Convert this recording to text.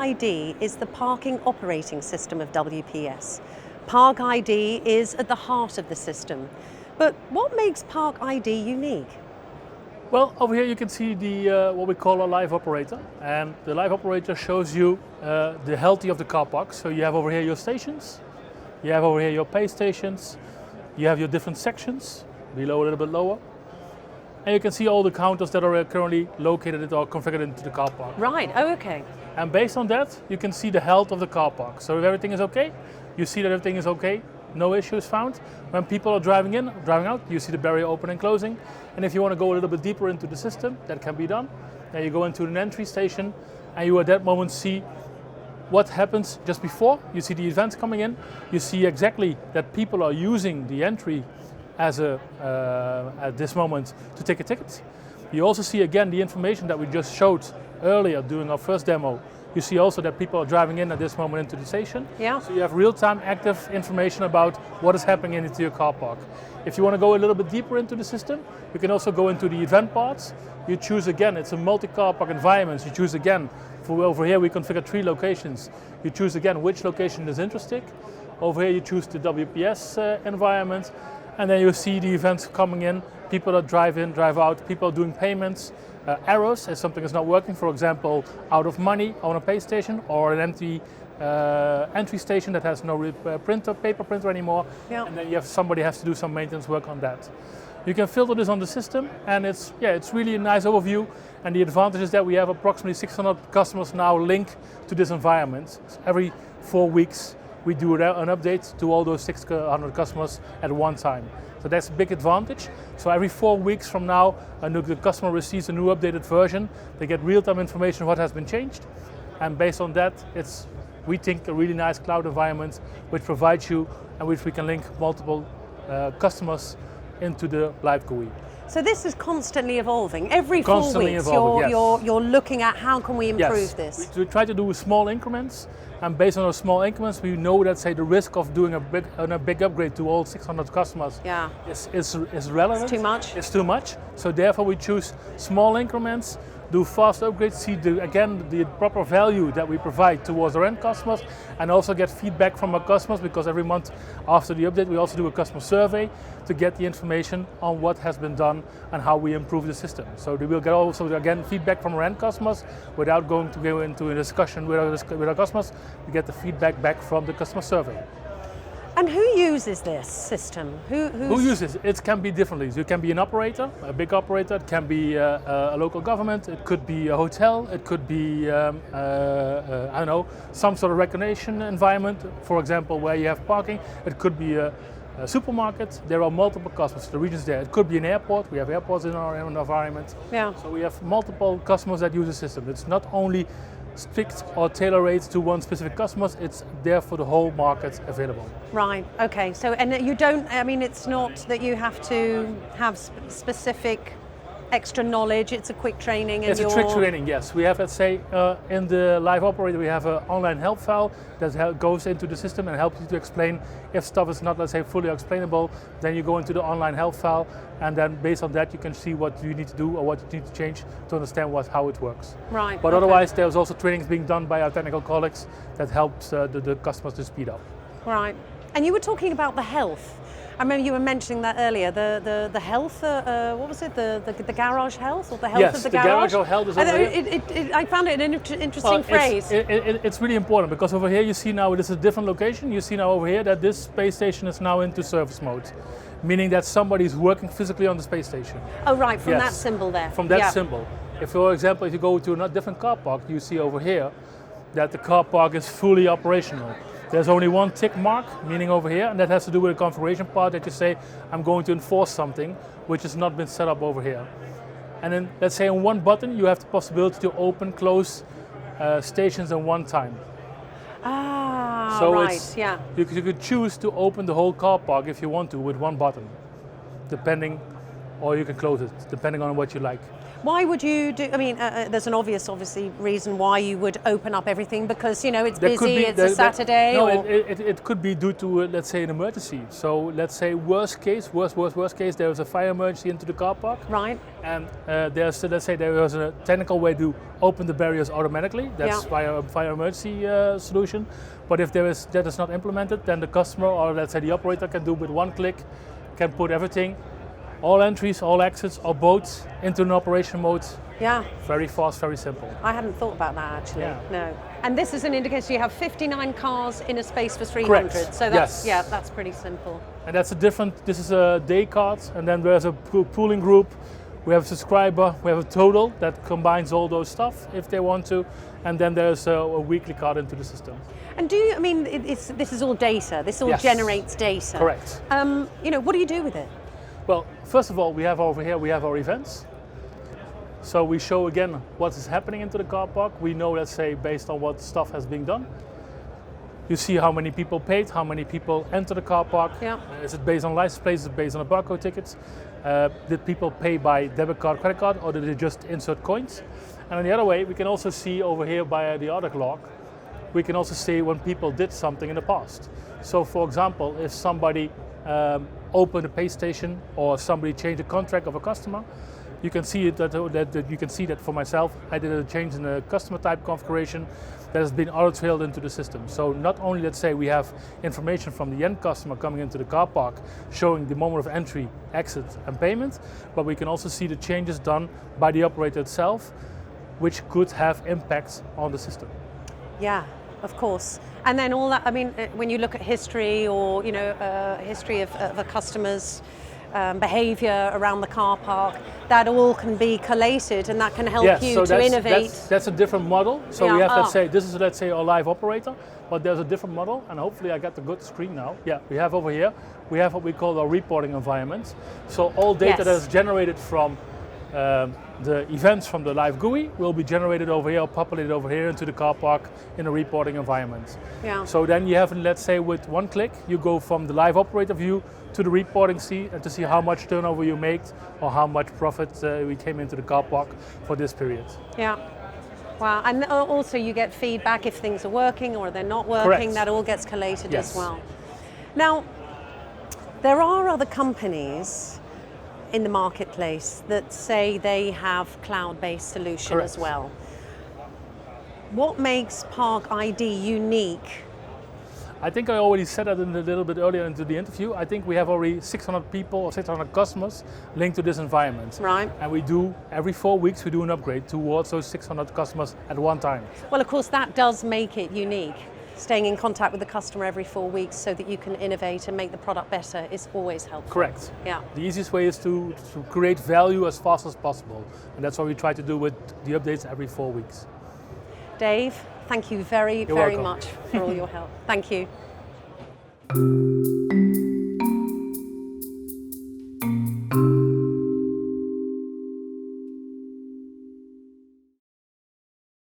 ParkID is the parking operating system of WPS. ParkID is at the heart of the system. But what makes ParkID unique? Well, over here you can see the what we call a live operator, and the live operator shows you the health of the car park. So you have over here your stations, you have over here your pay stations, you have your different sections, below a little bit lower, and you can see all the counters that are currently located or configured into the car park. Right, oh okay. And based on that, you can see the health of the car park. So if everything is okay, you see that everything is okay, no issues found. When people are driving in, driving out, you see the barrier open and closing. And if you want to go a little bit deeper into the system, that can be done. Then you go into an entry station and you at that moment see what happens just before. You see the events coming in. You see exactly that people are using the entry as at this moment to take a ticket. You also see again the information that we just showed earlier during our first demo. You see also that people are driving in at this moment into the station. Yeah. So you have real-time active information about what is happening into your car park. If you want to go a little bit deeper into the system, you can also go into the event parts. You choose again, it's a multi-car park environment. You choose again, for over here we configure 3 locations. You choose again which location is interesting. Over here you choose the WPS environment. And then you see the events coming in. People that drive in, drive out, people are doing payments. Errors, if something is not working, for example, out of money on a pay station or an empty entry station that has no paper printer anymore, and then somebody has to do some maintenance work on that. You can filter this on the system, and it's really a nice overview. And the advantage is that we have approximately 600 customers now linked to this environment. So every 4 weeks we do an update to all those 600 customers at one time. So that's a big advantage. So every 4 weeks from now, the customer receives a new updated version. They get real-time information of what has been changed. And based on that, it's, we think, a really nice cloud environment which provides you and which we can link multiple customers into the live GUI. So this is constantly evolving. Every 4 Constantly weeks evolving, you're looking at how can we improve this? We try to do small increments, and based on those small increments, we know that the risk of doing a big upgrade to all 600 customers is relevant. It's too much. It's too much. So therefore we choose small increments, do fast upgrades, see the proper value that we provide towards our end customers, and also get feedback from our customers, because every month after the update we also do a customer survey to get the information on what has been done and how we improve the system. So we will get also again feedback from our end customers without going to go into a discussion with our customers. We get the feedback back from the customer survey. And who uses this system? Who uses it? It can be differently. You can be an operator, a big operator. It can be a local government. It could be a hotel. It could be, I don't know, some sort of recognition environment. For example, where you have parking. It could be a supermarket. There are multiple customers. The regions there. It could be an airport. We have airports in our environment. Yeah. So we have multiple customers that use the system. It's not only strict or tailor-made to one specific customer, it's there for the whole market available. Right, okay, so and you don't, I mean it's not that you have to have specific extra knowledge, it's a quick training and it's a quick training, yes. We have, let's say, in the live operator we have an online help file that goes into the system and helps you to explain if stuff is not, let's say, fully explainable. Then you go into the online help file, and then based on that you can see what you need to do or what you need to change to understand how it works. Right. But otherwise there's also trainings being done by our technical colleagues that helps the customers to speed up. Right. And you were talking about the health. I remember you were mentioning that earlier, the health, what was it, the garage health, or the health of the garage? Yes, the garage health is over here. I found it an interesting phrase. It's really important, because over here you see now this is a different location. You see now over here that this space station is now into service mode, meaning that somebody is working physically on the space station. Oh right, from that symbol there. From that symbol. If, for example, if you go to a different car park, you see over here that the car park is fully operational. There's only one tick mark, meaning over here, and that has to do with the configuration part that you say, I'm going to enforce something which has not been set up over here. And then, let's say on one button, you have the possibility to open, close stations in one time. Ah, so right, yeah. You could choose to open the whole car park if you want to with one button, depending or you can close it, depending on what you like. Why would you do, I mean, there's an obviously reason why you would open up everything, because, you know, it's busy, it's a Saturday. No, or... it could be due to, let's say, an emergency. So let's say worst case, there was a fire emergency into the car park. Right. And let's say there was a technical way to open the barriers automatically. That's via a fire emergency solution. But if that is not implemented, then the customer, or let's say the operator, can do with one click, can put everything, all entries, all exits, all boats into an operation mode. Yeah. Very fast, very simple. I hadn't thought about that actually. Yeah. No. And this is an indication you have 59 cars in a space for 300. Correct. So that's, that's pretty simple. And that's this is a day card, and then there's a pooling group. We have a subscriber, we have a total that combines all those stuff if they want to, and then there's a weekly card into the system. And I mean, this is all data, this all generates data. Correct. You know, what do you do with it? Well, first of all, we have over here, we have our events. So we show again what is happening into the car park. We know, let's say, based on what stuff has been done. You see how many people paid, how many people enter the car park. Yeah. Is it based on license plates, is it based on the barcode tickets? Did people pay by debit card, credit card, or did they just insert coins? And on the other way, we can also see over here by the order log, we can also see when people did something in the past. So for example, if somebody opened a pay station or somebody changed a contract of a customer, you can see that you can see that for myself. I did a change in the customer type configuration that has been auto-trailed into the system. So not only, let's say, we have information from the end customer coming into the car park showing the moment of entry, exit and payment, but we can also see the changes done by the operator itself, which could have impacts on the system. Yeah, of course. And then all that, I mean, when you look at history or, you know, history of a customer's behaviour around the car park, that all can be collated and that can help you to innovate. That's a different model. So we have, this is our live operator, but there's a different model, and hopefully I got the good screen now. Yeah, we have over here, we have what we call our reporting environment. So all data that is generated from the events from the live GUI will be generated over here, or populated over here into the car park in a reporting environment. Yeah. So then you have, let's say, with one click, you go from the live operator view to the reporting and to see how much turnover you made or how much profit we came into the car park for this period. Yeah. Wow. And also you get feedback if things are working or they're not working. Correct. That all gets collated as well. Now, there are other companies in the marketplace that say they have cloud-based solution as well. What makes ParkID unique? I think I already said that a little bit earlier into the interview. I think we have already 600 people or 600 customers linked to this environment. Right. And we do, every 4 weeks, we do an upgrade towards those 600 customers at one time. Well, of course, that does make it unique. Staying in contact with the customer every 4 weeks so that you can innovate and make the product better is always helpful. Correct. Yeah. The easiest way is to create value as fast as possible. And that's what we try to do with the updates every 4 weeks. Dave, thank you very, very much for all your help. Thank you.